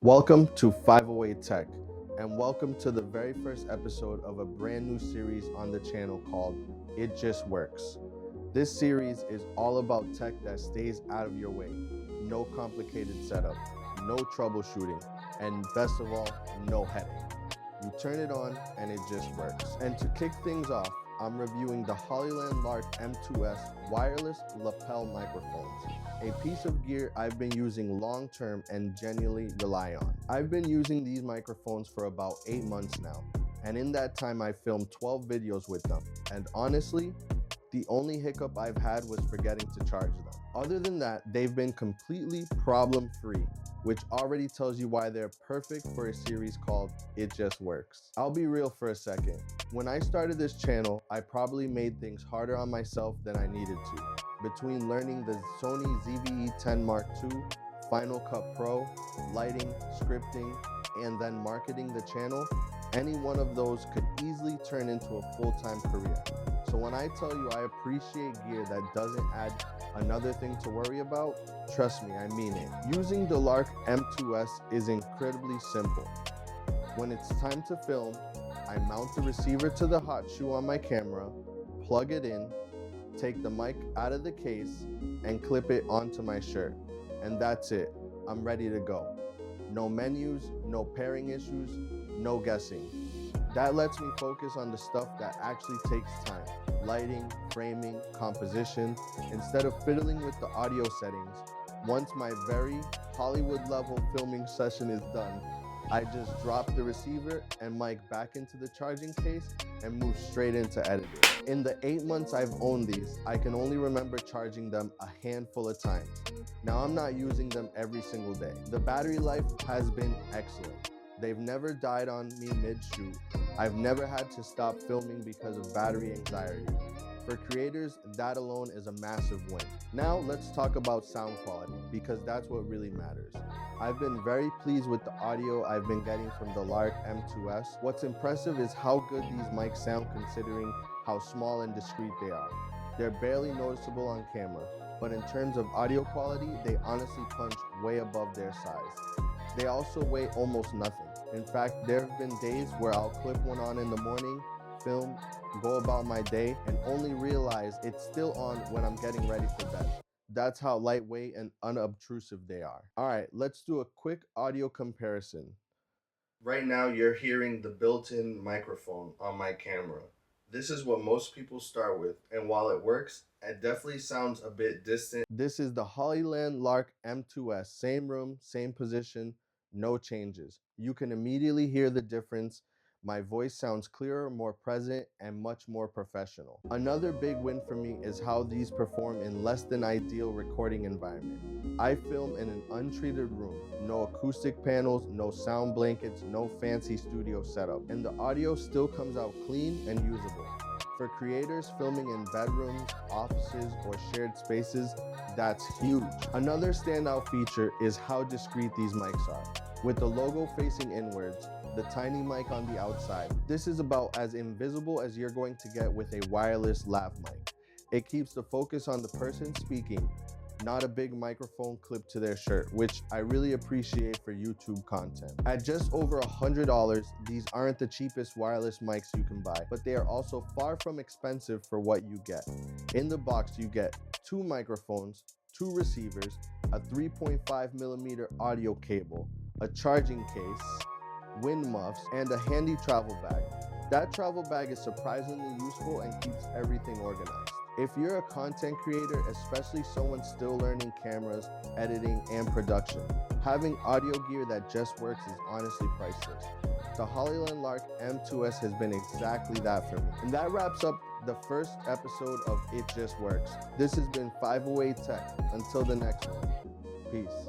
Welcome to 508 Tech, and welcome to the very first episode of a brand new series on the channel called It Just Works. This series is all about tech that stays out of your way, no complicated setup, no troubleshooting, and best of all, no headache. You turn it on and it just works. And to kick things off, I'm reviewing the Hollyland Lark M2s wireless lapel microphones, a piece of gear I've been using long-term and genuinely rely on. I've been using these microphones for about 8 months now, and in that time I filmed 12 videos with them, and honestly, the only hiccup I've had was forgetting to charge them. Other than that, they've been completely problem-free, which already tells you why they're perfect for a series called It Just Works. I'll be real for a second. When I started this channel, I probably made things harder on myself than I needed to. Between learning the Sony ZV-E10 Mark II, Final Cut Pro, lighting, scripting, and then marketing the channel, any one of those could easily turn into a full-time career. So when I tell you I appreciate gear that doesn't add another thing to worry about, trust me, I mean it. Using the Lark M2s is incredibly simple. When it's time to film, I mount the receiver to the hot shoe on my camera, plug it in, take the mic out of the case, and clip it onto my shirt. And that's it. I'm ready to go. No menus, no pairing issues, no guessing. That lets me focus on the stuff that actually takes time. Lighting, framing, composition, instead of fiddling with the audio settings. Once my very Hollywood level filming session is done, I just drop the receiver and mic back into the charging case and move straight into editing. In the 8 months I've owned these, I can only remember charging them a handful of times. Now I'm not using them every single day. The battery life has been excellent. They've never died on me mid-shoot. I've never had to stop filming because of battery anxiety. For creators, that alone is a massive win. Now let's talk about sound quality, because that's what really matters. I've been very pleased with the audio I've been getting from the Lark M2s. What's impressive is how good these mics sound considering how small and discreet they are. They're barely noticeable on camera, but in terms of audio quality, they honestly punch way above their size. They also weigh almost nothing. In fact, there have been days where I'll clip one on in the morning, film, go about my day, and only realize it's still on when I'm getting ready for bed. That's how lightweight and unobtrusive they are. All right, let's do a quick audio comparison. Right now, you're hearing the built-in microphone on my camera. This is what most people start with, and while it works, it definitely sounds a bit distant. This is the Hollyland Lark M2s, same room, same position, no changes. You can immediately hear the difference. My voice sounds clearer, more present, and much more professional. Another big win for me is how these perform in less than ideal recording environment. I film in an untreated room, no acoustic panels, no sound blankets, no fancy studio setup, and the audio still comes out clean and usable. For creators filming in bedrooms, offices, or shared spaces, that's huge. Another standout feature is how discreet these mics are. With the logo facing inwards, the tiny mic on the outside, this is about as invisible as you're going to get with a wireless lav mic. It keeps the focus on the person speaking, not a big microphone clipped to their shirt, which I really appreciate for YouTube content. At just over $100, these aren't the cheapest wireless mics you can buy, but they are also far from expensive for what you get. In the box, you get 2 microphones, 2 receivers, a 3.5mm audio cable, a charging case, wind muffs, and a handy travel bag. That travel bag is surprisingly useful and keeps everything organized. If you're a content creator, especially someone still learning cameras, editing, and production, having audio gear that just works is honestly priceless. The Hollyland Lark M2s has been exactly that for me. And that wraps up the first episode of It Just Works. This has been 508 Tech. Until the next one, peace.